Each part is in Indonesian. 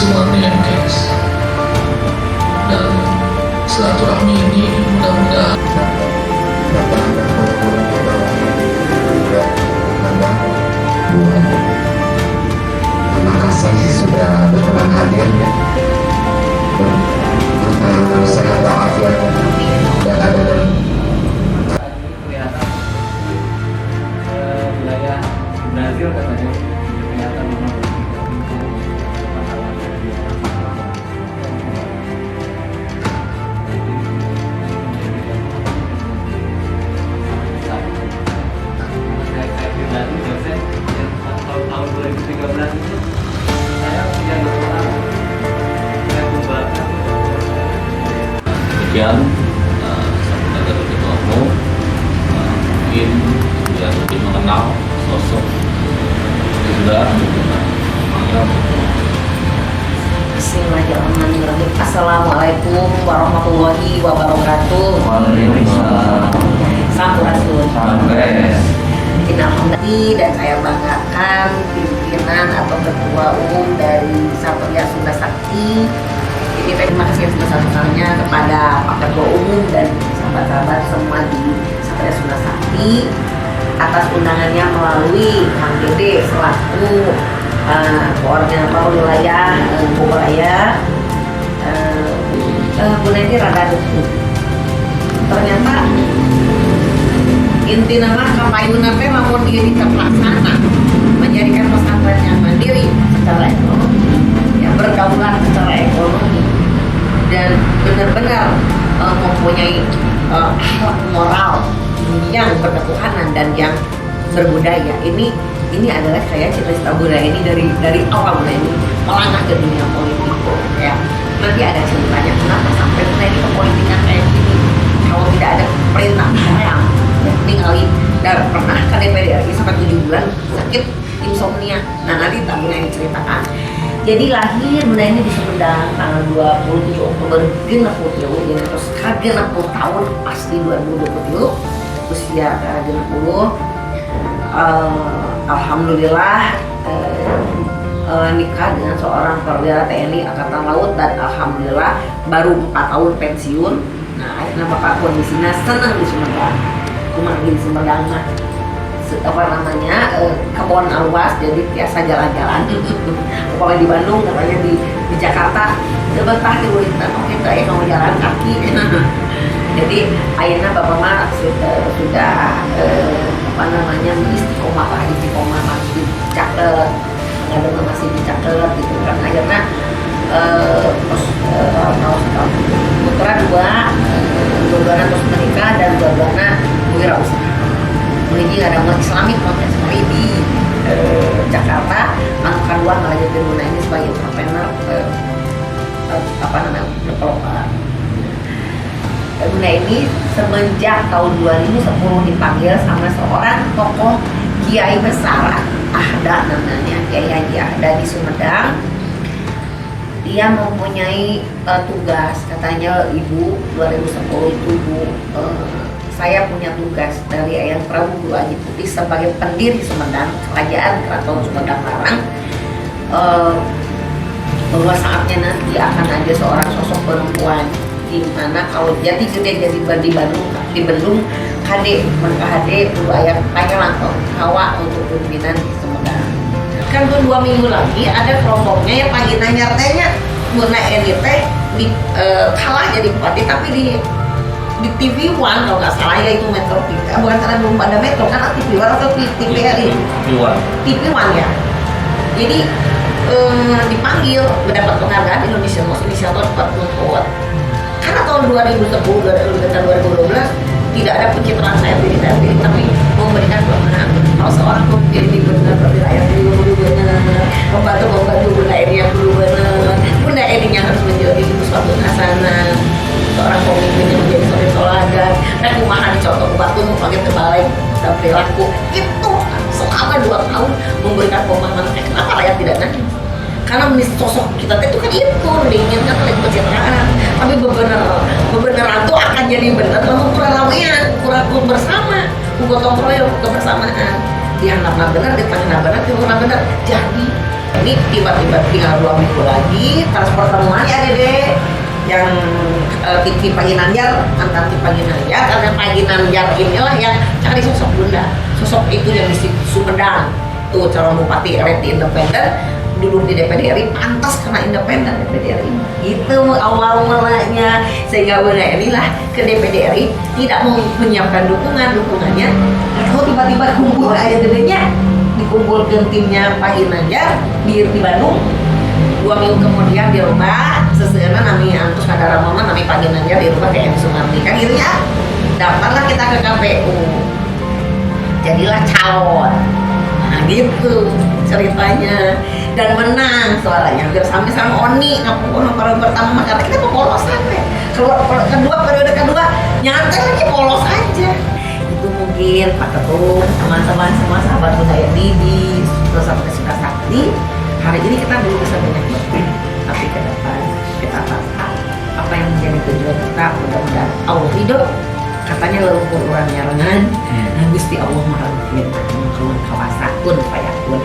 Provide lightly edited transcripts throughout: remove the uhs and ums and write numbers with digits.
semuanya yang guys. Dan silaturahmi ini mudah-mudahan terima kasih sudah berkenan hadir ya. Sehat walafiat dan ada dari kelihatan wilayah Brazil katanya kelihatan memang tahun 2013 itu saya punya doktorat saya membahas demikian saya dari ketua umum mungkin yang lebih mengenal sosok sudah Bismillahirrahmanirrahim. Assalamualaikum warahmatullahi wabarakatuh. Waalaikumsalam. Sampurasun. Alhamdulillah, dan saya banggakan pimpinan atau ketua umum dari Satria Sunda Sakti. Jadi terima kasih sebesar-besarnya kepada Pak Ketua Umum dan sahabat-sahabat semua di Satria Sunda Sakti atas undangannya melalui Kang Dede selaku koordinator wilayah Bogor Raya. Bu Nedi rada dukung. Ternyata inti nama kapayuna teh lamun dia terlaksana menjadikan pesantren yang mandiri secara ekonomi, yang berdaulat secara ekonomi, dan benar-benar mempunyai akhlak moral yang berketuhanan dan yang berbudaya. Ini adalah saya cita-cita budaya ini dari awal mulai ini melangkah ke dunia politik ya. Nanti ada ceritanya kenapa sampai mulai ini kepolitikan kayak gini. Kalau tidak ada perintah saya ninggalin, dan pernah ke DPD RI sampai 7 bulan sakit insomnia. Nah nanti tak mulai diceritakan. Jadi lahir Bunda ini di Sumedang tanggal 27 Oktober 2020, jadi terus kaget 60 tahun pasti 2020 usia kaget 60. Alhamdulillah nikah dengan seorang perwira TNI Angkatan Laut, dan alhamdulillah baru 4 tahun pensiun. Nah akhirnya bapak kondisinya senang di Sumedang. Cuma di Sumedang mah apa namanya kebun aluas, jadi biasa jalan-jalan. Pokoknya di Bandung, katanya di Jakarta betah di Wellington, oh kita mau jalan kaki. Jadi akhirnya bapak mah sudah apa namanya istiqomah masih dicatat, ada masih dicatat gitu kan. Akhirnya putra dua terus menikah dan dua-duanya wirausaha. Jadi ada umat Islamik Montessori di Jakarta, anak kedua melanjutkan Bunda ini sebagai entrepreneur apa namanya developer. Bunda ini semenjak tahun 2010 dipanggil sama seorang tokoh kiai besar, Ahda namanya, Kiai Haji Ahda di Sumedang. Dia mempunyai tugas, katanya ibu 2010 itu saya punya tugas dari Ayah Prabu Guru Haji Putih sebagai pendiri Sumedang, Kerajaan Keraton Sumedang Larang, bahwa saatnya nanti akan ada seorang sosok perempuan di mana kalau jati gede jadi di Bandung KD mereka HD dulu ayah langsung hawa untuk pimpinan di Sumedang. Kan tuh 2 minggu lagi ada kelompoknya yang pagi nyartanya Bunda Eni teh kalah jadi bupati, tapi di TV One kalau nggak salah ya itu Metro TV, bukan karena belum pada Metro karena TV One atau TVRI TV One ya. Jadi dipanggil mendapat penghargaan Indonesia Most Initiator 40 Award karena tahun 2010 2012 tidak ada pencitraan saya pilih, tapi memberikan penghargaan kalau seorang pemimpin benar berwilayah dulu benar membantu Bunda Eni yang dulu benar, Bunda Eninya harus menjadi suatu hasanah, seorang pemimpin yang menjadi suri toladan dan kumaha dicontoh batu pakai terbalik dan perilaku itu selama 2 tahun memberikan pemahaman kenapa rakyat tidak nangis, karena sosok kita itu kan itu diinginkan oleh pencitraan, tapi bebeneran tuh akan jadi bener kalau kurang bersama gotong royong kebersamaan, yang benar di tengah benar, di benar jadi ini tiba-tiba tinggal 2 minggu lagi terus pertemuan ya Dede yang TV Pagi Nanjar antar TV Pagi Nanjar karena Pagi Nanjar inilah yang cari sosok bunda, sosok itu yang di Sumedang tuh calon bupati RT independen duduk di DPD RI pantas karena independen DPD RI itu awal mulanya sehingga bunda inilah ke DPD RI tidak mau menyiapkan dukungannya kalau tiba-tiba kumpul aja dedenya dikumpulkan timnya Pagi Nanjar di Bandung 2 minggu kemudian dirubah sesuai nami antus kadara mama nami Pagi Nanjar dirubah ke M Sumardi kan gitu ya daftarlah kita ke KPU jadilah calon nah gitu ceritanya dan menang suaranya hampir sampai sama Oni ngapain periode pertama karena kita mau polos sampai periode kedua nyantai lagi polos aja itu mungkin Pak Ketum teman-teman semua sahabat budaya di terus sampai sudah sakti hari ini kita belum bisa banyak tapi ke depan kita tahu apa yang menjadi tujuan kita mudah-mudahan Allah ridho katanya leluhur orang nyarengan dan Gusti Allah maha mungkin keluar kawasan payakun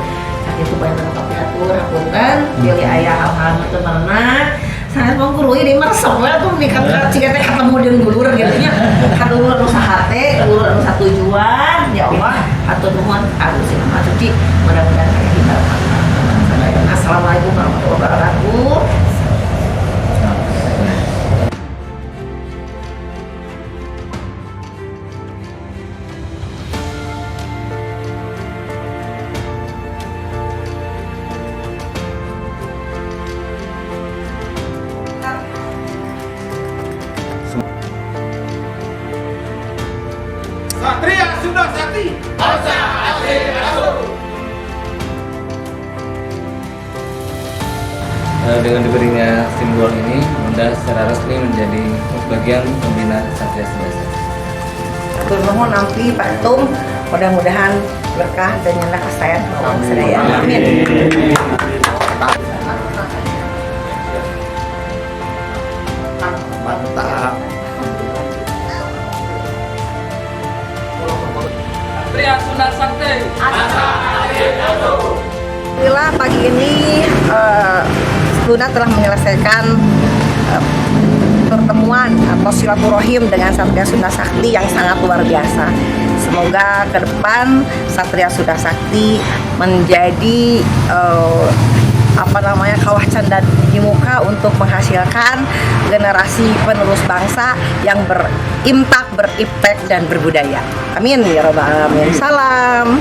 saat itu banyak tapi atur apunten pilih ayah hal-hal itu mana saya mau guru ini meresep tuh nih kata jika ketemu dengan guru gitu nya kan dulu anu sahate dulu anu satu tujuan ya Allah atur nuhun anu sing maha suci mudah-mudahan kayak kita Assalamualaikum warahmatullahi wabarakatuh. Satria sudah sakti. Bangsa asli asuh. Dengan diberinya simbol ini, Bunda secara resmi menjadi bagian pembina Satria Sunda Sakti. Atur nuhun nampi Pak Tum, mudah-mudahan berkah dan nyanda kesayangan Allah sedaya. Amin. Mantap. Satria Sunda Sakti. Alhamdulillah pagi ini Sunda telah menyelesaikan pertemuan atau silaturahim dengan Satria Sunda Sakti yang sangat luar biasa. Semoga ke depan Satria Sunda Sakti menjadi kawah canda di muka untuk menghasilkan generasi penerus bangsa yang berimpak, beriptek dan berbudaya. Amin ya rabbal alamin. Salam.